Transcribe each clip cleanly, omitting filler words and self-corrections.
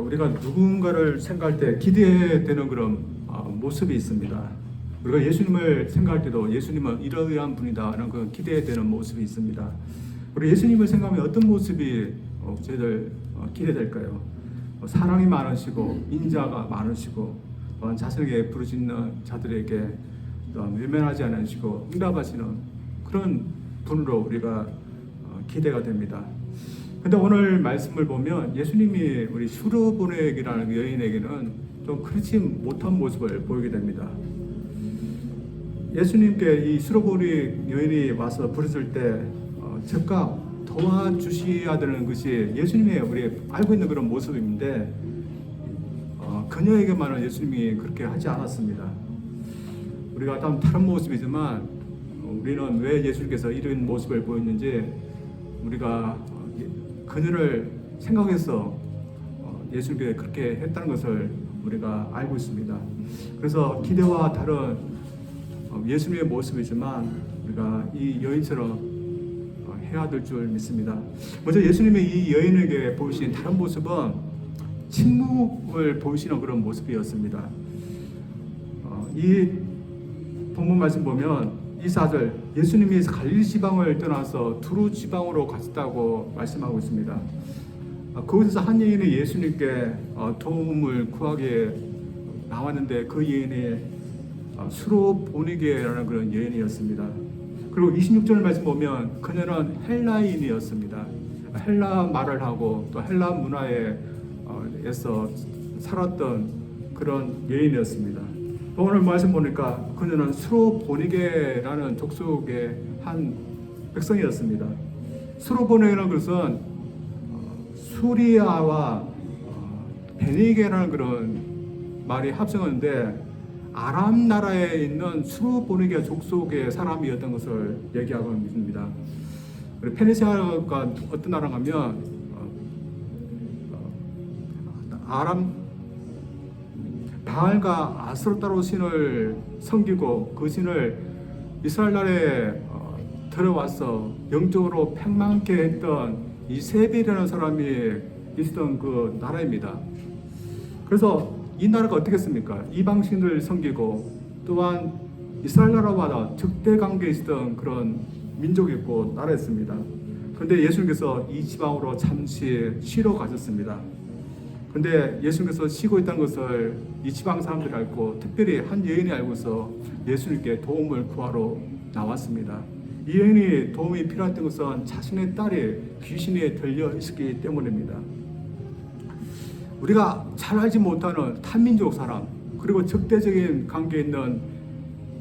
우리가 누군가를 생각할 때 기대되는 그런 모습이 있습니다. 우리가 예수님을 생각할 때도 예수님은 이러한 분이다라는 그 기대되는 모습이 있습니다. 우리 예수님을 생각하면 어떤 모습이 저희들 기대될까요? 사랑이 많으시고 인자가 많으시고 자신에게 부르짖는 자들에게 외면하지 않으시고 응답하시는 그런 분으로 우리가 기대가 됩니다. 근데 오늘 말씀을 보면 예수님이 우리 수르보네기라는 여인에게는 좀 그렇지 못한 모습을 보이게 됩니다. 예수님께 이 수르보네 여인이 와서 부르실 때 즉각 도와주셔야 되는 것이 예수님의 우리 알고 있는 그런 모습인데 그녀에게만은 예수님이 그렇게 하지 않았습니다. 우리가 다른 모습이지만 우리는 왜 예수님께서 이런 모습을 보였는지 우리가 그녀를 생각해서 예수님께 그렇게 했다는 것을 우리가 알고 있습니다. 그래서 기대와 다른 예수님의 모습이지만 우리가 이 여인처럼 해야 될 줄 믿습니다. 먼저 예수님이 이 여인에게 보이신 다른 모습은 침묵을 보이시는 그런 모습이었습니다. 이 본문 말씀 보면 이 4절 예수님이 갈릴리 지방을 떠나서 두루 지방으로 갔다고 말씀하고 있습니다. 그곳에서 한 여인이 예수님께 도움을 구하게 나왔는데 그 여인이 수로보니게라는 그런 여인이었습니다. 그리고 26절 말씀 보면 그녀는 헬라인이었습니다. 헬라 말을 하고 또 헬라 문화에서 살았던 그런 여인이었습니다. 오늘 말씀 보니까 그녀는 수로보니게라는 족속의 한 백성이었습니다. 수로보니게라는 것은 수리아와 베니게라는 그런 말이 합성하는데 아람 나라에 있는 수로보니게 족속의 사람이었던 것을 얘기하고 있습니다. 페르시아가 어떤 나라가 하면 아람 바알과 아스로타로 신을 섬기고 그 신을 이스라엘 나라에 들어와서 영적으로 팽망케 했던 이 세벨이라는 사람이 있었던 그 나라입니다. 그래서 이 나라가 어떻겠습니까? 이방신을 섬기고 또한 이스라엘 나라와 적대 관계에 있었던 그런 민족이었고 나라였습니다. 그런데 예수님께서 이 지방으로 잠시 쉬러 가셨습니다. 근데 예수님께서 쉬고 있다는 것을 이 지방 사람들이 알고 특별히 한 여인이 알고서 예수님께 도움을 구하러 나왔습니다. 이 여인이 도움이 필요했던 것은 자신의 딸이 귀신에 들려 있었기 때문입니다. 우리가 잘 알지 못하는 탄민족 사람 그리고 적대적인 관계에 있는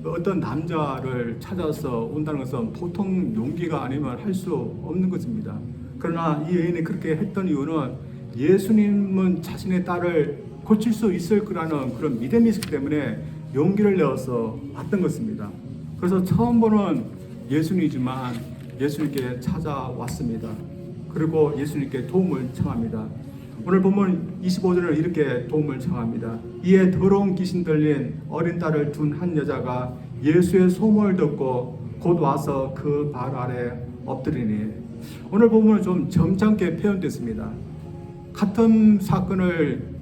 어떤 남자를 찾아서 온다는 것은 보통 용기가 아니면 할 수 없는 것입니다. 그러나 이 여인이 그렇게 했던 이유는 예수님은 자신의 딸을 고칠 수 있을 거라는 그런 믿음이 있기 때문에 용기를 내어서 왔던 것입니다. 그래서 처음 보는 예수님이지만 예수님께 찾아왔습니다. 그리고 예수님께 도움을 청합니다. 오늘 보면 25절을 이렇게 도움을 청합니다. 이에 더러운 귀신 들린 어린 딸을 둔 한 여자가 예수의 소문을 듣고 곧 와서 그 발 아래 엎드리니 오늘 보면 좀 점잖게 표현됐습니다. 같은 사건을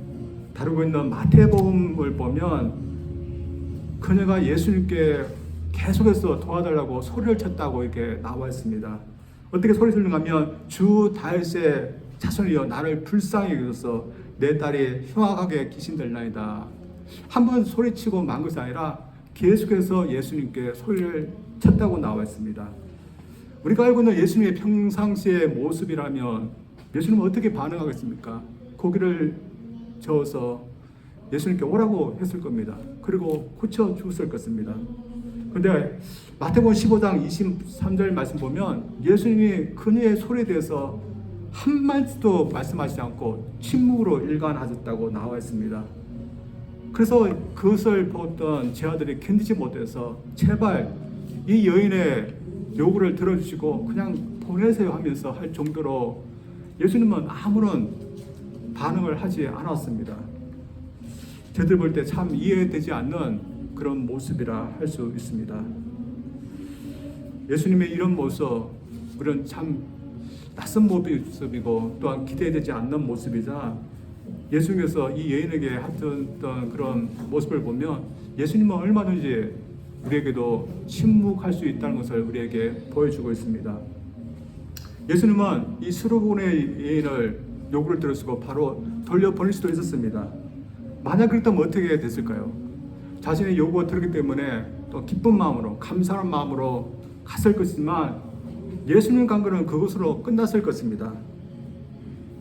다루고 있는 마태복음을 보면 그녀가 예수님께 계속해서 도와달라고 소리를 쳤다고 이렇게 나와 있습니다. 어떻게 소리 치는가 하면 주 다윗의 자손이여 나를 불쌍히 여겨서 내 딸이 흉악하게 귀신들나이다. 한 번 소리치고 만 것이 아니라 계속해서 예수님께 소리를 쳤다고 나와 있습니다. 우리가 알고 있는 예수님의 평상시의 모습이라면 예수님은 어떻게 반응하겠습니까? 고기를 저어서 예수님께 오라고 했을 겁니다. 그리고 고쳐 주었을 것입니다. 그런데 마태복음 15장 23절 말씀 보면 예수님이 그녀의 소리에 대해서 한마디도 말씀하시지 않고 침묵으로 일관하셨다고 나와 있습니다. 그래서 그것을 보던 제자들이 견디지 못해서 제발 이 여인의 요구를 들어주시고 그냥 보내세요 하면서 할 정도로 예수님은 아무런 반응을 하지 않았습니다. 저들 볼 때 참 이해되지 않는 그런 모습이라 할 수 있습니다. 예수님의 이런 모습, 우리는 참 낯선 모습이고 또한 기대되지 않는 모습이자 예수님께서 이 여인에게 하셨던 그런 모습을 보면 예수님은 얼마든지 우리에게도 침묵할 수 있다는 것을 우리에게 보여주고 있습니다. 예수님은 이 수로보는 여인을 요구를 들으시고 바로 돌려보낼 수도 있었습니다. 만약 그랬다면 어떻게 됐을까요? 자신의 요구가 들었기 때문에 또 기쁜 마음으로 감사한 마음으로 갔을 것이지만 예수님 간 거는 그것으로 끝났을 것입니다.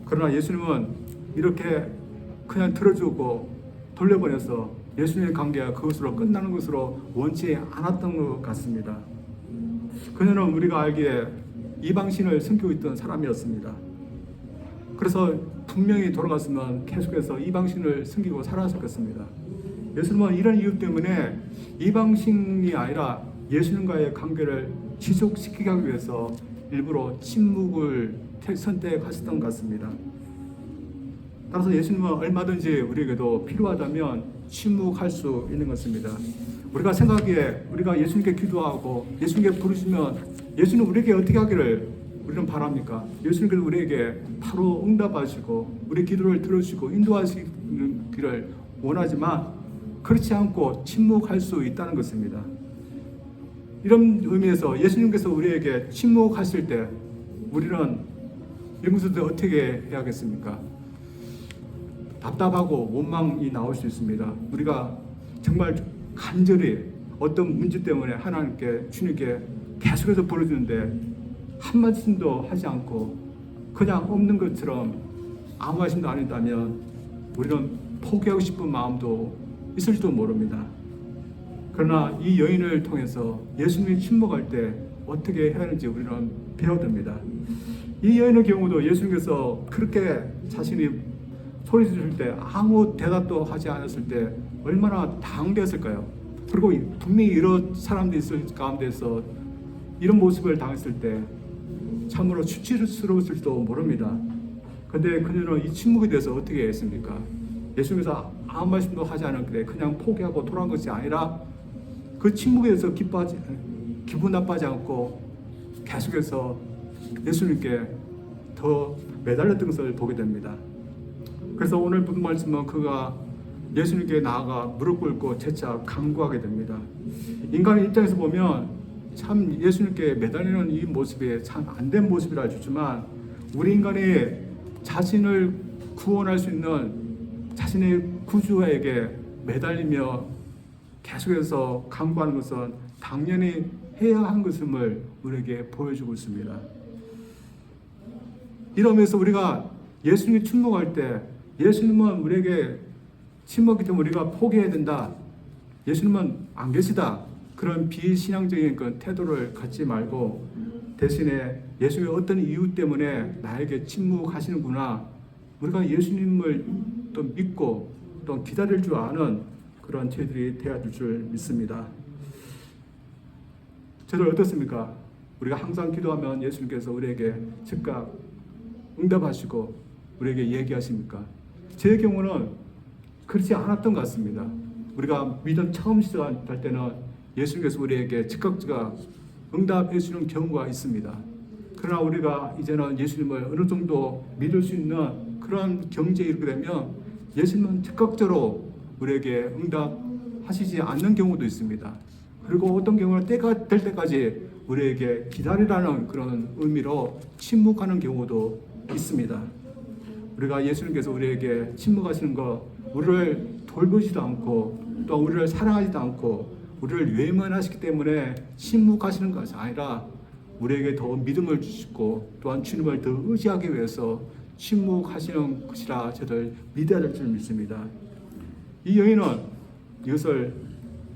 그러나 예수님은 이렇게 그냥 들어주고 돌려보내서 예수님의 관계가 그것으로 끝나는 것으로 원치 않았던 것 같습니다. 그녀는 우리가 알기에 이방신을 섬기고 있던 사람이었습니다. 그래서 분명히 돌아갔으면 계속해서 이방신을 섬기고 살았을 것입니다. 예수님은 이런 이유 때문에 이방신이 아니라 예수님과의 관계를 지속시키기 위해서 일부러 침묵을 선택하셨던 것 같습니다. 따라서 예수님은 얼마든지 우리에게도 필요하다면 침묵할 수 있는 것입니다. 우리가 생각하기에 우리가 예수님께 기도하고 예수님께 부르시면 예수님 우리에게 어떻게 하기를 우리는 바랍니까? 예수님께서 우리에게 바로 응답하시고 우리 기도를 들어주시고 인도하시기를 원하지만 그렇지 않고 침묵할 수 있다는 것입니다. 이런 의미에서 예수님께서 우리에게 침묵하실 때 우리는 이것을 어떻게 해야겠습니까? 답답하고 원망이 나올 수 있습니다. 우리가 정말 간절히 어떤 문제 때문에 하나님께 주님께 계속해서 부르짖는데 한마디도 하지 않고 그냥 없는 것처럼 아무 말씀도 안 했다면 우리는 포기하고 싶은 마음도 있을지도 모릅니다. 그러나 이 여인을 통해서 예수님이 침묵할 때 어떻게 해야 하는지 우리는 배워듭니다. 이 여인의 경우도 예수님께서 그렇게 자신이 소리 지를 때 아무 대답도 하지 않았을 때 얼마나 당황되었을까요? 그리고 분명히 이런 사람들이 있을 가운데서 이런 모습을 당했을 때 참으로 수치스러웠을지도 모릅니다. 근데 그녀는 이 침묵에 대해서 어떻게 했습니까? 예수님께서 아무 말씀도 하지 않았는데 그냥 포기하고 돌아간 것이 아니라 그 침묵에 대해서 기분 나빠하지 않고 계속해서 예수님께 더 매달렸던 것을 보게 됩니다. 그래서 오늘 본 말씀은 그가 예수님께 나아가 무릎 꿇고 재차 간구하게 됩니다. 인간의 입장에서 보면 참 예수님께 매달리는 이 모습이 참 안된 모습이라 주지만 우리 인간이 자신을 구원할 수 있는 자신의 구주에게 매달리며 계속해서 간구하는 것은 당연히 해야 한 것임을 우리에게 보여주고 있습니다. 이러면서 우리가 예수님이 침묵할 때 예수님은 우리에게 침묵이기 때문에 우리가 포기해야 된다. 예수님은 안 계시다. 그런 비신앙적인 그 태도를 갖지 말고 대신에 예수님의 어떤 이유 때문에 나에게 침묵하시는구나. 우리가 예수님을 또 믿고 또 기다릴 줄 아는 그런 저희들이 되어야 될 줄 믿습니다. 저들 어떻습니까? 우리가 항상 기도하면 예수님께서 우리에게 즉각 응답하시고 우리에게 얘기하십니까? 제 경우는 그렇지 않았던 것 같습니다. 우리가 믿음 처음 시작할 때는 예수님께서 우리에게 즉각 응답해 주는 경우가 있습니다. 그러나 우리가 이제는 예수님을 어느 정도 믿을 수 있는 그런 경지에 이르게 되면 예수님은 즉각적으로 우리에게 응답하시지 않는 경우도 있습니다. 그리고 어떤 경우는 때가 될 때까지 우리에게 기다리라는 그런 의미로 침묵하는 경우도 있습니다. 우리가 예수님께서 우리에게 침묵하시는 것, 우리를 돌보지도 않고 또 우리를 사랑하지도 않고 우리를 외면하시기 때문에 침묵하시는 것이 아니라 우리에게 더 믿음을 주시고 또한 주님을 더 의지하기 위해서 침묵하시는 것이라 저들 믿어야 될 줄 믿습니다. 이 여인은 이것을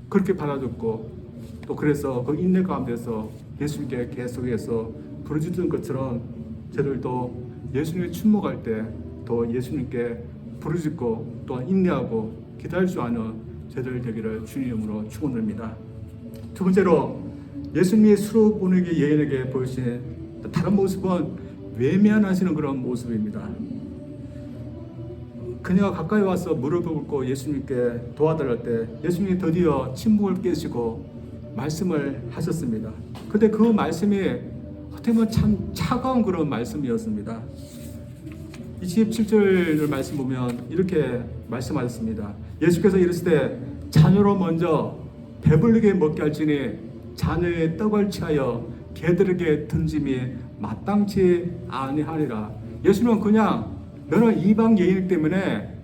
그렇게 받아줬고 또 그래서 그 인내 가운데서 예수님께 계속해서 부르짖던 것처럼 저들도 예수님이 침묵할 때 더 예수님께 부르짖고 또한 인내하고 기다릴 줄 아는 저들 되기를 주님으로 축원합니다. 두 번째로 예수님이 수로보내기 여인에게 보이신 다른 모습은 외면하시는 그런 모습입니다. 그녀가 가까이 와서 무릎을 꿇고 예수님께 도와달랄 때 예수님이 드디어 침묵을 깨시고 말씀을 하셨습니다. 근데 그 말씀이 어떻게 보면 참 차가운 그런 말씀이었습니다. 27절 말씀 보면 이렇게 말씀하셨습니다. 예수께서 이르시되 자녀로 먼저 배불리게 먹게 할지니 자녀의 떡을 취하여 개들에게 던짐이 마땅치 아니하리라. 예수님은 그냥 너는 이방 여인이기 때문에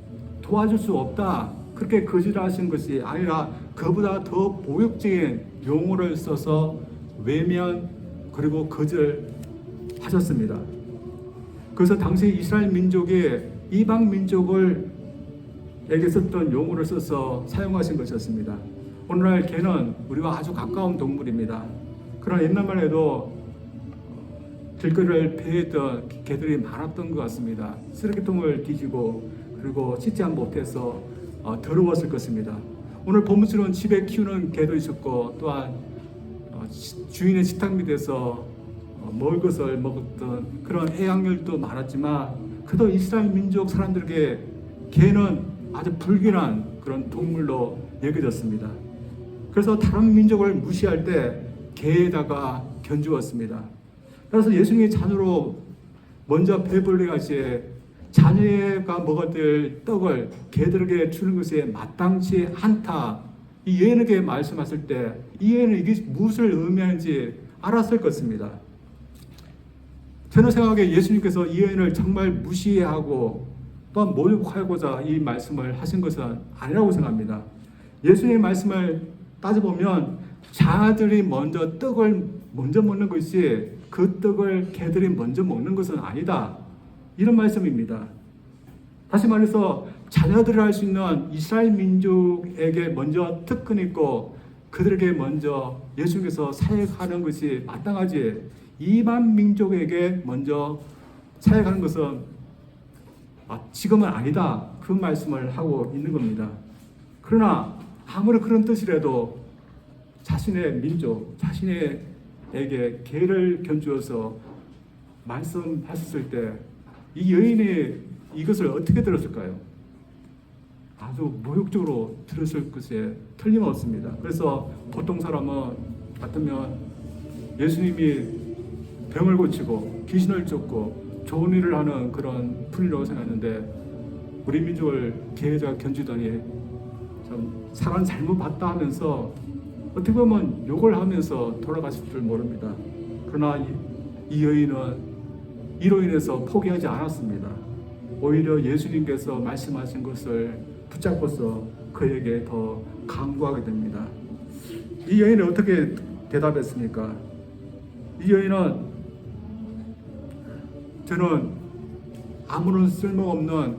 도와줄 수 없다, 그렇게 거짓하신 것이 아니라 그보다 더 모욕적인 용어를 써서 외면 그리고 거절하셨습니다. 그래서 당시 이스라엘 민족이 이방 민족을 에게 썼던 용어를 써서 사용하신 것이었습니다. 오늘날 개는 우리와 아주 가까운 동물입니다. 그러나 옛날만 해도 길거리를 배했던 개들이 많았던 것 같습니다. 쓰레기통을 뒤지고 그리고 씻지 못해서 더러웠을 것입니다. 오늘 본문처럼 집에 키우는 개도 있었고 또한 주인의 식탁 밑에서 먹을 것을 먹었던 그런 애양렬도 많았지만 그래도 이스라엘 민족 사람들에게 개는 아주 불길한 그런 동물로 여겨졌습니다. 그래서 다른 민족을 무시할 때 개에다가 견주었습니다. 그래서 예수님의 자녀로 먼저 배불리 같이 자녀가 먹어야 될 떡을 개들에게 주는 것에 마땅치 않다, 이 예언에게 말씀하실 때 이 예언은 이게 무엇을 의미하는지 알았을 것입니다. 저는 생각에 예수님께서 이 예언을 정말 무시하고 또한 모욕하고자 이 말씀을 하신 것은 아니라고 생각합니다. 예수님의 말씀을 따져보면 자들이 먼저 떡을 먼저 먹는 것이 그 떡을 개들이 먼저 먹는 것은 아니다, 이런 말씀입니다. 다시 말해서 자녀들을 할 수 있는 이스라엘 민족에게 먼저 특권 있고 그들에게 먼저 예수님께서 사역하는 것이 마땅하지 이방 민족에게 먼저 사역하는 것은 지금은 아니다, 그 말씀을 하고 있는 겁니다. 그러나 아무리 그런 뜻이라도 자신의 민족, 자신에게 개를 견주어서 말씀하셨을 때 이 여인이 이것을 어떻게 들었을까요? 아주 모욕적으로 들었을 것에 틀림없습니다. 그래서 보통 사람은 같으면 예수님이 병을 고치고 귀신을 쫓고 좋은 일을 하는 그런 분이라고 생각했는데 우리 민족을 개에다가 견주더니 좀 사람 잘못 봤다 하면서 어떻게 보면 욕을 하면서 돌아가실 줄 모릅니다. 그러나 이 여인은 이로 인해서 포기하지 않았습니다. 오히려 예수님께서 말씀하신 것을 붙잡고서 그에게 더 강구하게 됩니다. 이 여인은 어떻게 대답했습니까? 이 여인은 저는 아무런 쓸모없는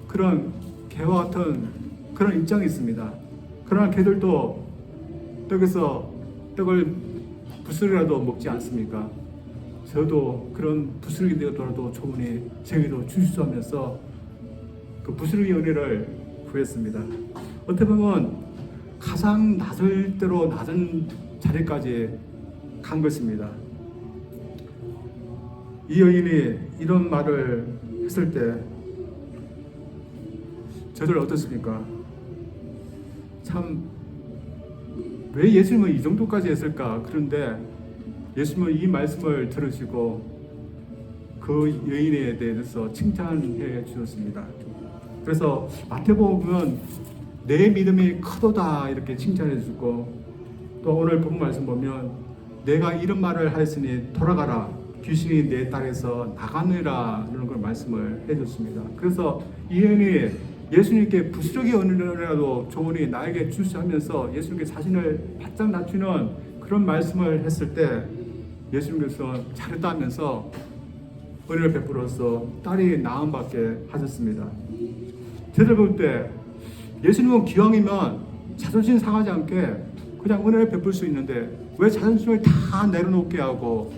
그런 개와 같은 그런 입장이 있습니다. 그러나 개들도 떡을 부스러기라도 먹지 않습니까? 저도 그런 부스러기 되어도 좋으니 저에게도 주시소 하면서 그 부스러기 은혜를 구했습니다. 어떻게 보면 가장 낮을 대로 낮은 자리까지 간 것입니다. 이 여인이 이런 말을 했을 때 저들 어떻습니까? 참 왜 예수님은 이 정도까지 했을까? 그런데 예수님은 이 말씀을 들으시고 그 여인에 대해서 칭찬해 주셨습니다. 그래서 마태복음 보면 내 믿음이 크도다 이렇게 칭찬해 주고 또 오늘 본 말씀 보면 내가 이런 말을 하였으니 돌아가라 귀신이 내 딸에서 나가느라 이런 걸 말씀을 해줬습니다. 그래서 이 여인이 예수님께 부스러기 은혜라도 좋으니 나에게 주시오 하면서 예수님께 자신을 바짝 낮추는 그런 말씀을 했을 때 예수님께서 잘했다 하면서 은혜를 베풀어서 딸이 나음받게 하셨습니다. 저들 볼 때 예수님은 기왕이면 자존심 상하지 않게 그냥 은혜를 베풀 수 있는데 왜 자존심을 다 내려놓게 하고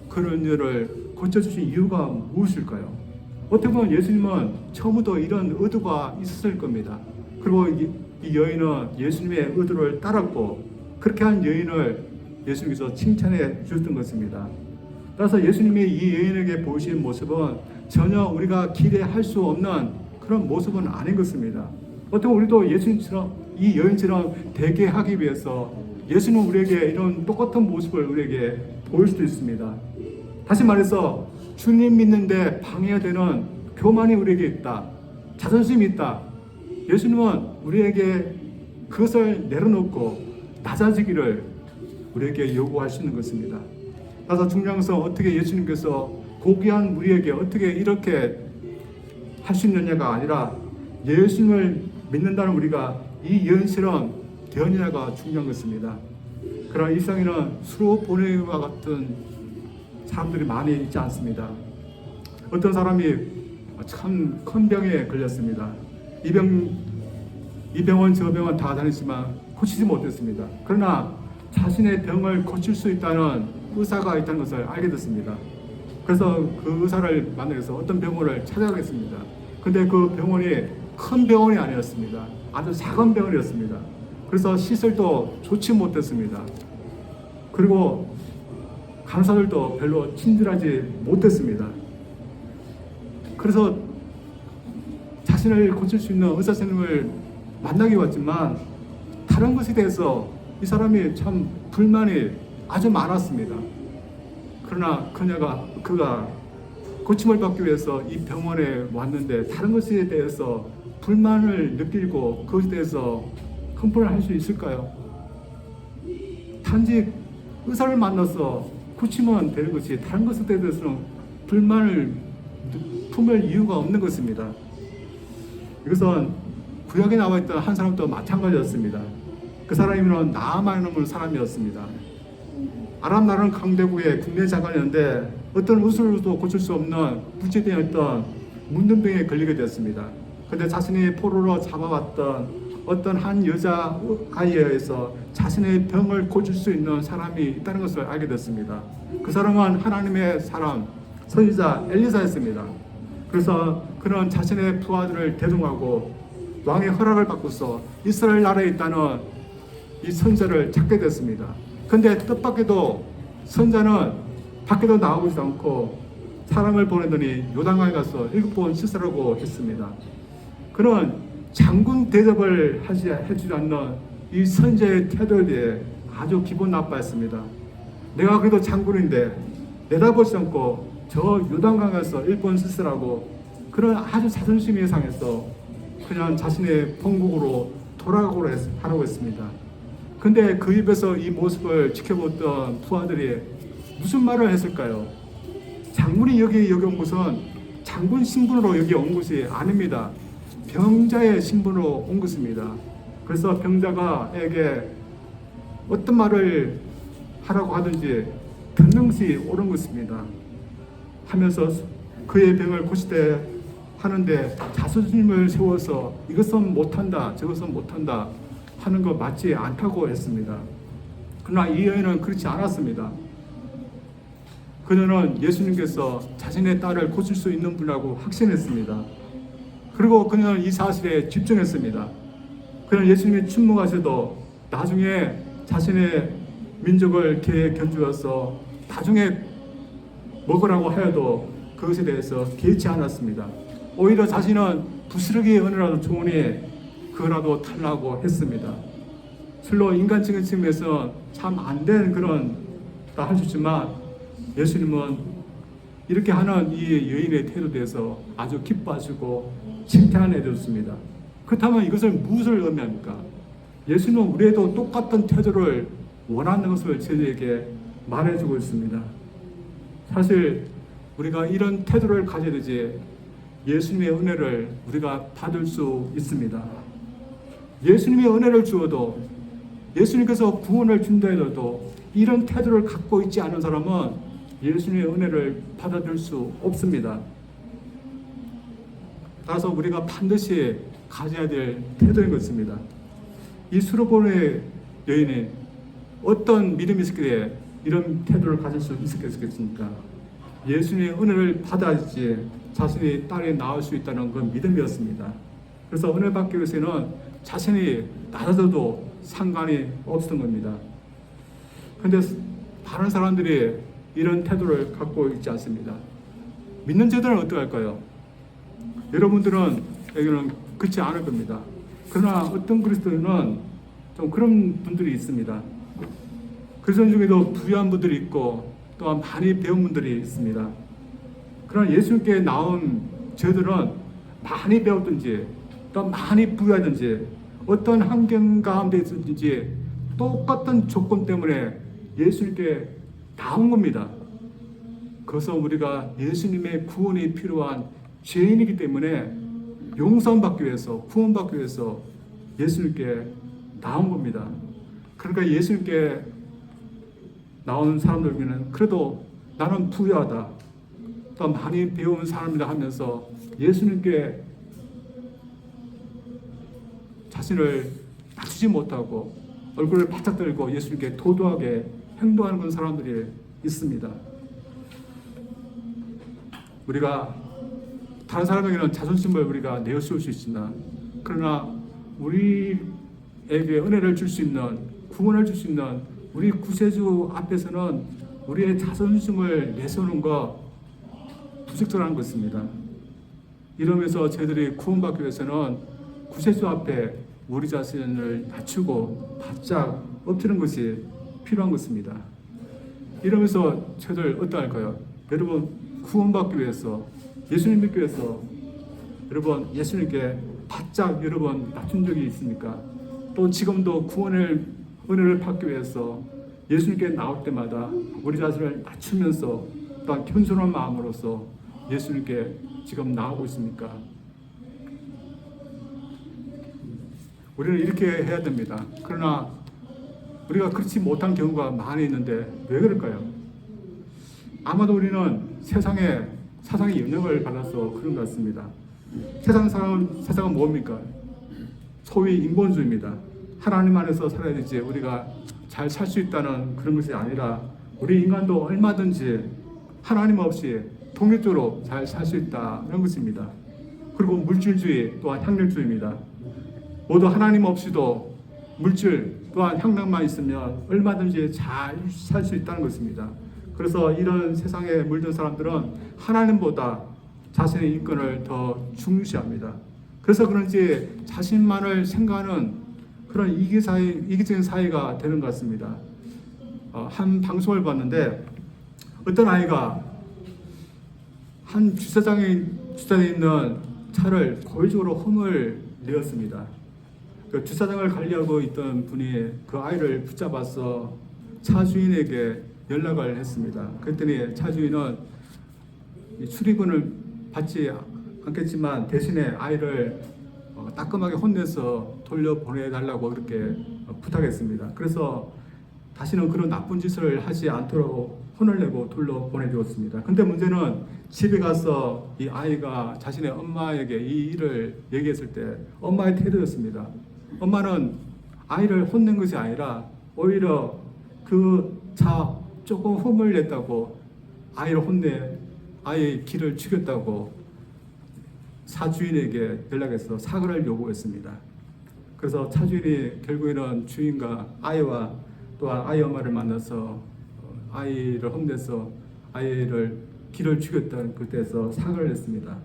그런 일을 고쳐주신 이유가 무엇일까요? 어떻게 보면 예수님은 처음부터 이런 의도가 있었을 겁니다. 그리고 이 여인은 예수님의 의도를 따랐고 그렇게 한 여인을 예수님께서 칭찬해 주셨던 것입니다. 따라서 예수님이 이 여인에게 보이신 모습은 전혀 우리가 기대할 수 없는 그런 모습은 아닌 것입니다. 어떻게 우리도 예수님처럼 이 여인처럼 되게 하기 위해서 예수님은 우리에게 이런 똑같은 모습을 우리에게 보일 수도 있습니다. 다시 말해서 주님 믿는데 방해되는 교만이 우리에게 있다. 자존심이 있다. 예수님은 우리에게 그것을 내려놓고 낮아지기를 우리에게 요구하시는 것입니다. 따라서 중요한 것은 어떻게 예수님께서 고귀한 우리에게 어떻게 이렇게 할 수 있느냐가 아니라 예수님을 믿는다는 우리가 이 연실은 되었느냐가 중요한 것입니다. 그러나 이 세상에는 수로 보내와 같은 사람들이 많이 있지 않습니다. 어떤 사람이 참 큰 병에 걸렸습니다. 이 병원 저 병원 다 다녔지만 고치지 못했습니다. 그러나 자신의 병을 고칠 수 있다는 의사가 있다는 것을 알게 됐습니다. 그래서 그 의사를 만나서 어떤 병원을 찾아가겠습니다. 근데 그 병원이 큰 병원이 아니었습니다. 아주 작은 병원이었습니다. 그래서 시설도 좋지 못했습니다. 그리고 간호사들도 별로 친절하지 못했습니다. 그래서 자신을 고칠 수 있는 의사 선생님을 만나기 왔지만 다른 것에 대해서 이 사람이 참 불만이 아주 많았습니다. 그러나 그가 고침을 받기 위해서 이 병원에 왔는데 다른 것에 대해서 불만을 느끼고 그것에 대해서 컴플레인을 할 수 있을까요? 단지 의사를 만나서 고치면 되는 것이 다른 것에 대해서는 불만을 품을 이유가 없는 것입니다. 이것은 구약에 나와 있던 한 사람도 마찬가지였습니다. 그 사람이면 나아만이라는 사람이었습니다. 아람 나라는 강대국의 국내 장관이었는데 어떤 의술로도 고칠 수 없는 무지되었던 문둥병에 걸리게 되었습니다. 그런데 자신이 포로로 잡아왔던 어떤 한 여자 아이에 의해서 자신의 병을 고칠 수 있는 사람이 있다는 것을 알게 됐습니다. 그 사람은 하나님의 사람, 선지자 엘리사였습니다. 그래서 그는 자신의 부하들을 대동하고 왕의 허락을 받고서 이스라엘 나라에 있다는 이 선자를 찾게 됐습니다. 그런데 뜻밖에도 선자는 밖에도 나오지 않고 사람을 보내더니 요단강에 가서 7번 씻으라고 했습니다. 그는 장군 대접을 해주지 않는 이 선자의 태도에 대해 아주 기분 나빠했습니다. 내가 그래도 장군인데 내다보지 않고 저 요단강에 가서 1번 씻으라고 그런 아주 자존심이 상해서 그냥 자신의 본국으로 돌아가고 하라고 했습니다. 근데 그 입에서 이 모습을 지켜보던 부하들이 무슨 말을 했을까요? 장군이 여기 온 것은 장군 신분으로 여기 온 것이 아닙니다. 병자의 신분으로 온 것입니다. 그래서 병자가에게 어떤 말을 하라고 하든지 듣는 것이 옳은 것입니다. 하면서 그의 병을 고치되 하는데 자존심을 세워서 이것은 못한다, 저것은 못한다 하는 거 맞지 않다고 했습니다. 그러나 이 여인은 그렇지 않았습니다. 그녀는 예수님께서 자신의 딸을 고칠 수 있는 분이라고 확신했습니다. 그리고 그녀는 이 사실에 집중했습니다. 그는 예수님이 침묵하셔도 나중에 자신의 민족을 개에 견주어서 나중에 먹으라고 하여도 그것에 대해서 개의치 않았습니다. 오히려 자신은 부스러기의 은혜라도 좋으니 그거라도 달라고 했습니다. 실로 인간적인 측면에서 참 안 된 그런 다 할 수 있지만 예수님은 이렇게 하는 이 여인의 태도에 대해서 아주 기뻐하시고 칭찬해 주셨습니다. 그렇다면 이것을 무엇을 의미합니까? 예수님은 우리에도 똑같은 태도를 원하는 것을 저희에게 말해주고 있습니다. 사실 우리가 이런 태도를 가져야 되지 예수님의 은혜를 우리가 받을 수 있습니다. 예수님의 은혜를 주어도 예수님께서 구원을 준다 해도 이런 태도를 갖고 있지 않은 사람은 예수님의 은혜를 받아들일 수 없습니다. 따라서 우리가 반드시 가져야 될 태도인 것입니다. 이 수로보네 여인이 어떤 믿음이 있었기에 이런 태도를 가질 수 있었겠습니까? 예수님의 은혜를 받아야지 자신이 딸이 낳을 수 있다는 건 믿음이었습니다. 그래서 은혜 받기 위해서는 자신이 낮아져도 상관이 없었던 겁니다. 그런데 다른 사람들이 이런 태도를 갖고 있지 않습니다. 믿는 자들은 어떡할까요? 여러분들은 여기는 그렇지 않을 겁니다. 그러나 어떤 그리스도인은 좀 그런 분들이 있습니다. 그리스도인 중에도 부유한 분들이 있고 또한 많이 배운 분들이 있습니다. 그러나 예수님께 나온 저희들은 많이 배웠든지 또 많이 부유하든지 어떤 환경 가운데 있든지 똑같은 조건 때문에 예수님께 나온 겁니다. 그래서 우리가 예수님의 구원이 필요한 죄인이기 때문에 용서받기 위해서, 구원받기 위해서 예수님께 나온 겁니다. 그러니까 예수님께 나온 사람들에게는 그래도 나는 부유하다, 또 많이 배운 사람이라 하면서 예수님께 자신을 낮추지 못하고 얼굴을 바짝 들고 예수님께 도도하게 행동하는 그런 사람들이 있습니다. 우리가 다른 사람에게는 자존심을 우리가 내어씌울 수 있으나, 그러나 우리에게 은혜를 줄 수 있는, 구원을 줄 수 있는 우리 구세주 앞에서는 우리의 자존심을 내세우는 거 부적절한 것입니다. 이러면서 저희들이 구원받기 위해서는 구세주 앞에 우리 자신을 낮추고 바짝 엎드리는 것이 필요한 것입니다. 이러면서 저희들 어떠할까요? 여러분, 구원받기 위해서, 예수님 믿기 위해서 여러분 예수님께 바짝 여러분 낮춘 적이 있습니까? 또 지금도 구원의 은혜를 받기 위해서 예수님께 나올 때마다 우리 자신을 낮추면서 또한 겸손한 마음으로서 예수님께 지금 나오고 있습니까? 우리는 이렇게 해야 됩니다. 그러나 우리가 그렇지 못한 경우가 많이 있는데 왜 그럴까요? 아마도 우리는 세상의 영향을 받아서 그런 것 같습니다. 세상은 뭡니까? 소위 인본주의입니다. 하나님 안에서 살아야 되지 우리가 잘 살 수 있다는 그런 것이 아니라 우리 인간도 얼마든지 하나님 없이 독립적으로 잘 살 수 있다는 것입니다. 그리고 물질주의 또한 향락주의입니다. 모두 하나님 없이도 물질 또한 향락만 있으면 얼마든지 잘 살 수 있다는 것입니다. 그래서 이런 세상에 물든 사람들은 하나님보다 자신의 인권을 더 중시합니다. 그래서 그런지 자신만을 생각하는 그런 이기적인 사회가 되는 것 같습니다. 한 방송을 봤는데 어떤 아이가 한 주차장에 있는 차를 고의적으로 험을 내었습니다. 그 주차장을 관리하고 있던 분이 그 아이를 붙잡아서 차 주인에게 연락을 했습니다. 그랬더니 차 주인은 수리금을 받지 않겠지만 대신에 아이를 따끔하게 혼내서 돌려보내달라고 그렇게 부탁했습니다. 그래서 다시는 그런 나쁜 짓을 하지 않도록 혼을 내고 돌려보내주었습니다. 근데 문제는 집에 가서 이 아이가 자신의 엄마에게 이 일을 얘기했을 때 엄마의 태도였습니다. 엄마는 아이를 혼낸 것이 아니라 오히려 그 차 조금 흠을 냈다고 아이를 혼내 아이의 길을 죽였다고 차주인에게 연락해서 사과를 요구했습니다. 그래서 차주인이 결국에는 주인과 아이와 또한 아이 엄마를 만나서 아이를 험내서 아이를 길을 죽였다는 그때에서 사과를 했습니다.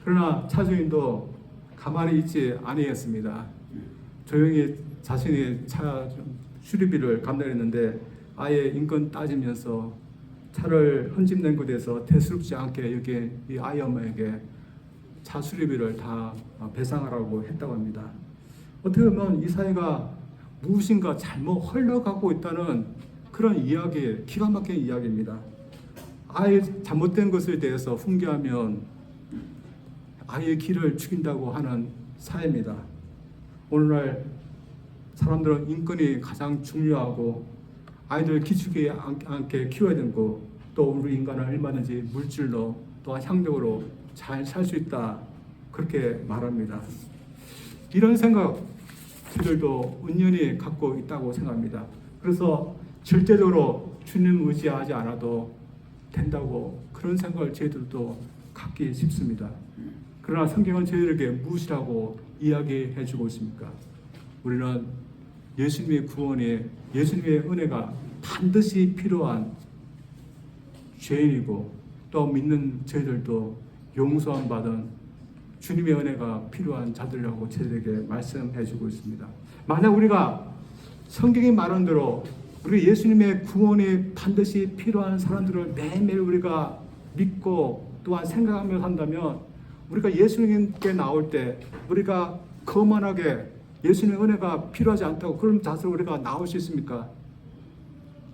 그러나 차주인도 가만히 있지 아니했습니다. 조용히 자신이 차 수리비를 감당했는데 아이의 인권 따지면서 차를 흠집낸 것에 대해서 대수롭지 않게 여기 이 아이 엄마에게 차 수리비를 다 배상하라고 했다고 합니다. 어떻게 보면 이 사회가 무엇인가 잘못 흘러가고 있다는 그런 이야기, 기가 막힌 이야기입니다. 아이 잘못된 것에 대해서 훈계하면 아이의 길을 죽인다고 하는 사회입니다. 오늘날 사람들은 인권이 가장 중요하고 아이들 기죽지 않게 키워야 되고 또 우리 인간은 얼마든지 물질로 또한 향력으로 잘 살 수 있다 그렇게 말합니다. 이런 생각 저들도 은연히 갖고 있다고 생각합니다. 그래서 절대적으로 주님 의지하지 않아도 된다고 그런 생각을 저희들도 갖기 쉽습니다. 그러나 성경은 저희들에게 무엇이라고 이야기해 주고 있습니까? 우리는 예수님의 구원이 예수님의 은혜가 반드시 필요한 죄인이고 또 믿는 저희들도 용서함 받은 주님의 은혜가 필요한 자들이라고 저희들에게 말씀해 주고 있습니다. 만약 우리가 성경이 말한 대로 우리 예수님의 구원이 반드시 필요한 사람들을 매일매일 우리가 믿고 또한 생각하며 산다면 우리가 예수님께 나올 때 우리가 거만하게 예수님의 은혜가 필요하지 않다고 그런 자세로 우리가 나올 수 있습니까?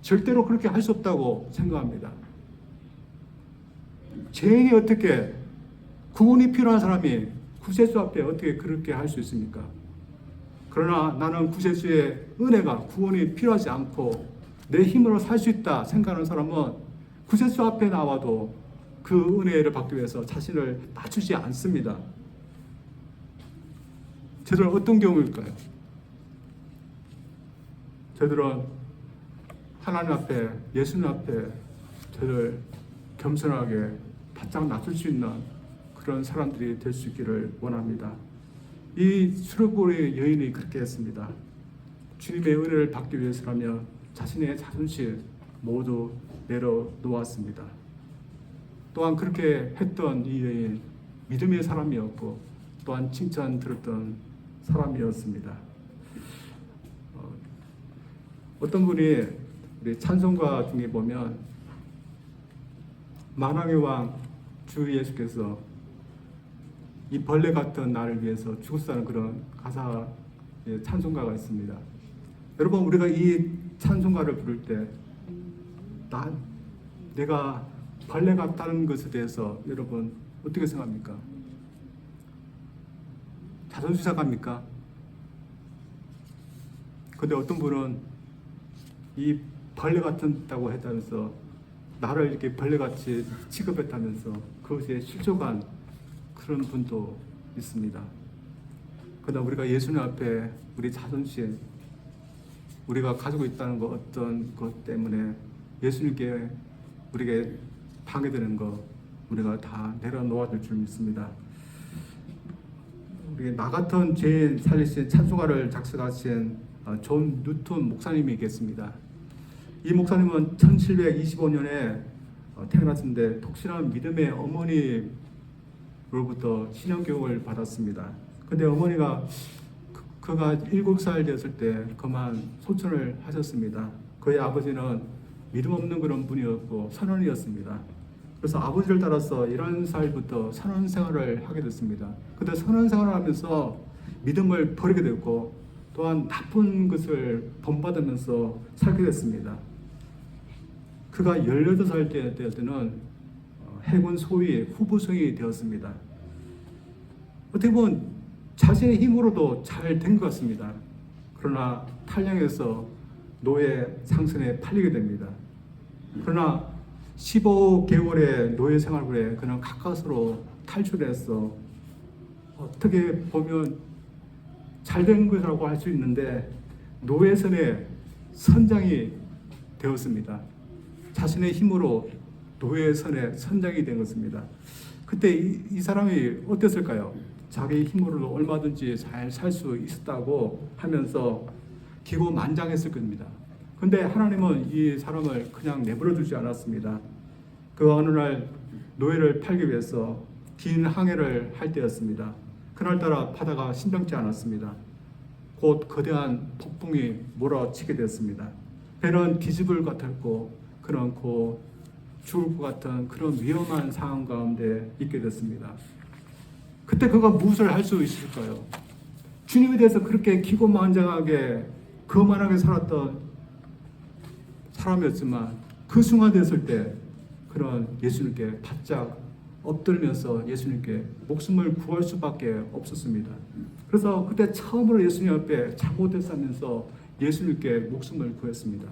절대로 그렇게 할 수 없다고 생각합니다. 죄인이 어떻게, 구원이 필요한 사람이 구세주 앞에 어떻게 그렇게 할 수 있습니까? 그러나 나는 구세주의 은혜가, 구원이 필요하지 않고 내 힘으로 살 수 있다 생각하는 사람은 구세주 앞에 나와도 그 은혜를 받기 위해서 자신을 낮추지 않습니다. 저들은 어떤 경우일까요? 저들은 하나님 앞에, 예수님 앞에 저를 겸손하게 바짝 낮출 수 있는 그런 사람들이 될 수 있기를 원합니다. 이 수르보리 여인이 그렇게 했습니다. 주님의 은혜를 받기 위해서라면 자신의 자존심 모두 내려놓았습니다. 또한 그렇게 했던 이 여인, 믿음의 사람이었고 또한 칭찬 들었던 사람이었습니다. 어떤 분이 우리 찬송가 중에 보면 만왕의 왕 주 예수께서 이 벌레 같은 나를 위해서 죽었다는 그런 가사 찬송가가 있습니다. 여러분, 우리가 이 찬송가를 부를 때 내가 벌레 같다는 것에 대해서 여러분 어떻게 생각합니까? 자존심 생각합니까? 근데 어떤 분은 이 벌레 같다고 했다면서 나를 이렇게 벌레같이 취급했다면서 그것에 실족한 그런 분도 있습니다. 그러나 우리가 예수님 앞에 우리 자존심, 우리가 가지고 있다는 것, 어떤 것 때문에 예수님께 우리에게 방해되는 것 우리가 다 내려놓아야 될 줄 믿습니다. 우리 나 같은 죄인 살리신 찬송가를 작곡하신 존 뉴턴 목사님이 계십니다. 이 목사님은 1725년에 태어났는데 독실한 믿음의 어머니로부터 신앙교육을 받았습니다. 근데 어머니가 그가 7살 되었을 때 그만 소천을 하셨습니다. 그의 아버지는 믿음 없는 그런 분이었고 선원이었습니다. 그래서 아버지를 따라서 11살부터 선원 생활을 하게 됐습니다. 근데 선원 생활을 하면서 믿음을 버리게 됐고 또한 나쁜 것을 본받으면서 살게 됐습니다. 그가 18살 되었을 때는 해군 소위 후보생이 되었습니다. 어떻게 보면 자신의 힘으로도 잘 된 것 같습니다. 그러나 탈량해서 노예 상선에 팔리게 됩니다. 그러나 15개월의 노예 생활 후에 그는 가까스로 탈출해서 어떻게 보면 잘된 것이라고 할 수 있는데 노예선의 선장이 되었습니다. 자신의 힘으로 노예선의 선장이 된 것입니다. 그때 이 사람이 어땠을까요? 자기 힘으로 얼마든지 잘 살 수 있었다고 하면서 기고만장했을 겁니다. 근데 하나님은 이 사람을 그냥 내버려 두지 않았습니다. 그 어느 날 노예를 팔기 위해서 긴 항해를 할 때였습니다. 그날따라 바다가 심상치 않았습니다. 곧 거대한 폭풍이 몰아치게 되었습니다. 배는 뒤집을 것 같았고 그는 곧 죽을 것 같은 그런 위험한 상황 가운데 있게 됐습니다. 그때 그가 무엇을 할 수 있을까요? 주님에 대해서 그렇게 기고만장하게 거만하게 살았던 사람이었지만 그 순간 됐을 때 그런 예수님께 바짝 엎드리면서 예수님께 목숨을 구할 수밖에 없었습니다. 그래서 그때 처음으로 예수님 앞에 잘못했다면서 예수님께 목숨을 구했습니다.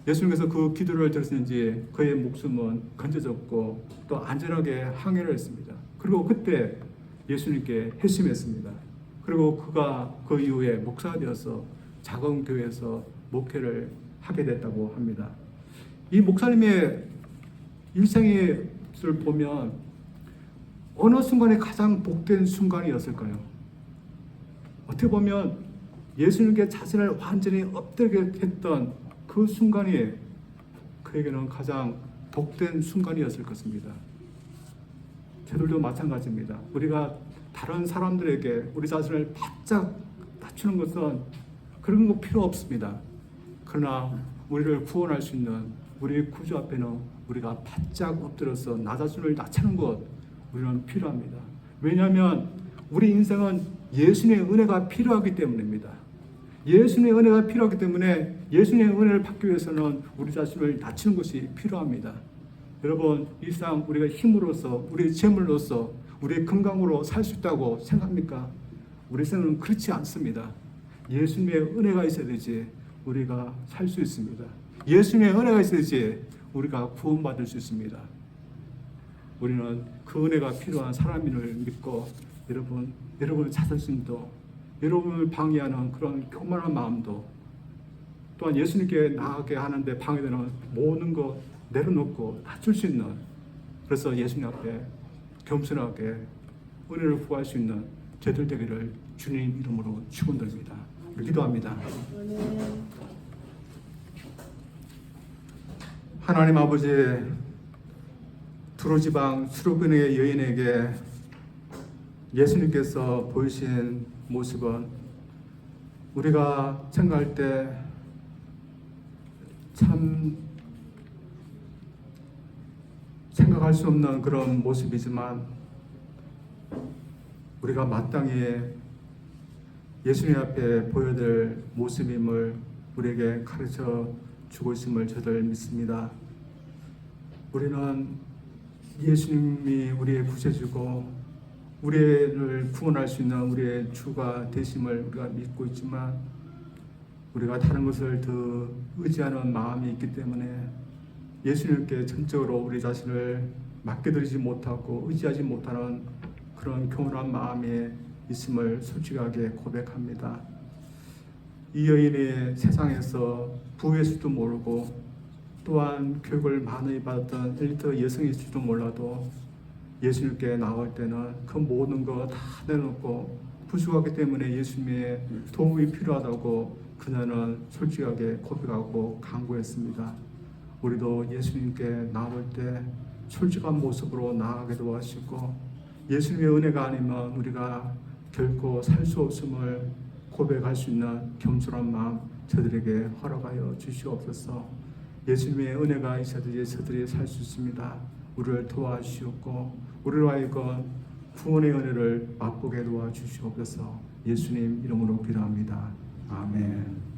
예수님께서 그 기도를 들으시는지 그의 목숨은 건져졌고 또 안전하게 항해를 했습니다. 그리고 그때 예수님께 회심했습니다. 그리고 그가 그 이후에 목사가 되어서 작은 교회에서 목회를 하게 됐다고 합니다. 이 목사님의 일생을 보면 어느 순간이 가장 복된 순간이었을까요? 어떻게 보면 예수님께 자신을 완전히 엎드리게 했던 그 순간이 그에게는 가장 복된 순간이었을 것입니다. 저들도 마찬가지입니다. 우리가 다른 사람들에게 우리 자신을 바짝 낮추는 것은 그런 거 필요 없습니다. 그러나 우리를 구원할 수 있는 우리 구주 앞에는 우리가 바짝 엎드려서 나 자신을 낮추는 것 우리는 필요합니다. 왜냐하면 우리 인생은 예수님의 은혜가 필요하기 때문입니다. 예수님의 은혜가 필요하기 때문에 예수님의 은혜를 받기 위해서는 우리 자신을 낮추는 것이 필요합니다. 여러분, 이 세상 우리가 힘으로써, 우리의 재물로써, 우리의 건강으로 살 수 있다고 생각합니까? 우리 생각은 그렇지 않습니다. 예수님의 은혜가 있어야 되지 우리가 살 수 있습니다. 예수님의 은혜가 있어야지 우리가 구원받을 수 있습니다. 우리는 그 은혜가 필요한 사람임을 믿고 여러분의 자존심도, 여러분을 방해하는 그런 교만한 마음도, 또한 예수님께 나아가게 하는데 방해되는 모든 것 내려놓고 낮출 수 있는, 그래서 예수님 앞에 겸손하게 은혜를 구할 수 있는 저들 되기를 주님 이름으로 축원드립니다. 기도합니다. 하나님 아버지, 두로지방 수르근의 여인에게 예수님께서 보이신 모습은 우리가 생각할 때 참 생각할 수 없는 그런 모습이지만, 우리가 마땅히 예수님 앞에 보여야 될 모습임을 우리에게 가르쳐 주고 있음을 저들 믿습니다. 우리는 예수님이 우리의 구세주고 우리를 구원할 수 있는 우리의 주가 되심을 우리가 믿고 있지만, 우리가 다른 것을 더 의지하는 마음이 있기 때문에 예수님께 전적으로 우리 자신을 맡겨드리지 못하고 의지하지 못하는 그런 교만한 마음이 있음을 솔직하게 고백합니다. 이 여인이 세상에서 부유했을지도 모르고, 또한 교육을 많이 받았던 엘리트 여성일지도 몰라도 예수님께 나올 때는 그 모든 거 다 내놓고 부족하기 때문에 예수님의 도움이 필요하다고 그녀는 솔직하게 고백하고 간구했습니다. 우리도 예수님께 나올 때 솔직한 모습으로 나아가게 도와주시고, 예수님의 은혜가 아니면 우리가 결코 살 수 없음을 고백할 수 있는 겸손한 마음 저들에게 허락하여 주시옵소서. 예수님의 은혜가 있어야지 저들이 살 수 있습니다. 우리를 도와주시옵고 우리로 하여금 구원의 은혜를 맛보게 도와주시옵소서. 예수님 이름으로 기도합니다. 아멘.